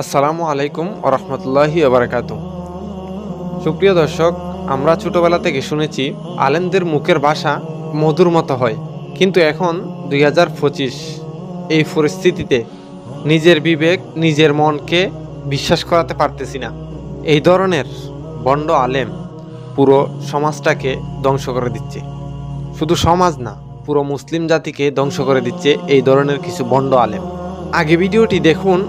আসসালামু আলাইকুম ওরহমতুল্লাহি ওবারাকাতু। সুপ্রিয় দর্শক, আমরা ছোটবেলা থেকে শুনেছি আলেমদের মুখের ভাষা মধুর মতো হয়, কিন্তু এখন 2025 এই পরিস্থিতিতে নিজের বিবেক নিজের মনকে বিশ্বাস করাতে পারতেছি না। এই ধরনের ভণ্ড আলেম পুরো সমাজটাকে ধ্বংস করে দিচ্ছে। শুধু সমাজ না, পুরো মুসলিম জাতিকে ধ্বংস করে দিচ্ছে এই ধরনের কিছু ভণ্ড আলেম। আগে ভিডিওটি দেখুন,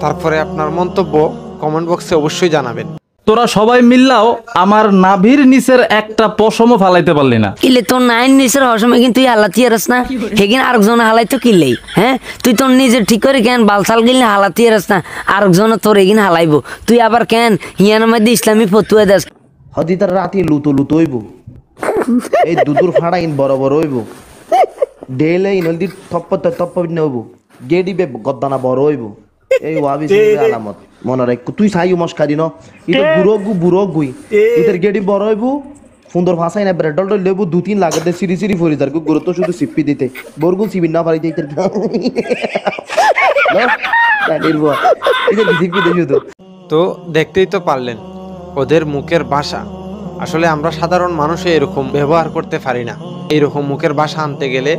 তারপরে আপনার মন্তব্য কমেন্ট বক্সে অবশ্যই জানাবেন। তোরা সবাই মিললাও আমার নাভির নিচের একটা পশমও ফালাইতে পারলি না। কিলে তোর নাইন নিচের হসময় কিন্তু তুই হালাতি এরাস না, হেগিন আরেকজন হালাই তো কিলেই। হ্যাঁ, তুই তোর নিজের ঠিক করে কেন বালসাল গিলে হালাতি এরাস না, আরেকজন তোর এগিন হালাইব। তুই আবার কেন হিয়ানোর মধ্যে ইসলামী ফতুয়া দেস? হদি তার রাতি লুতো লুতো হইব, এই দুদুর ফাড়া ইন বড় বড় হইব, ডেলে ইন হলদি থপ্প থপ্প নেব, গেডিবে গদ্দানা বড় হইব। এই ওয়াবি আলামত মনে রাখ। তুই চাই মস্কারি ন এটা বুড়ো গুই ইতার গেডি বড় হইব, সুন্দর ভাষাই না ব্রেড ডল লেবু 2-3 লাগাতে সিরি সিরি ফরি তার গুরুত্ব শুধু সিপি দিতে বরগুল সিবি না পারিতে ইতার তো দেখতেই তো পারলেন ওদের মুখের ভাষা। আসলে আমরা সাধারণ মানুষে এরকম ব্যবহার করতে পারি না। এরকম মুখের ভাষা আনতে গেলে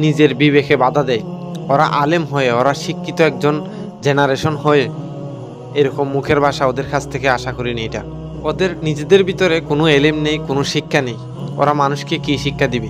নিজের বিবেকে বাধা দেয়। ওরা আলেম হয়ে, ওরা শিক্ষিত একজন জেনারেশন হয়ে এরকম মুখের ভাষা ওদের কাছ থেকে আশা করিনি। এটা ওদের নিজেদের ভিতরে কোনো এলেম নেই, কোনো শিক্ষা নেই। ওরা মানুষকে কি শিক্ষা দিবে?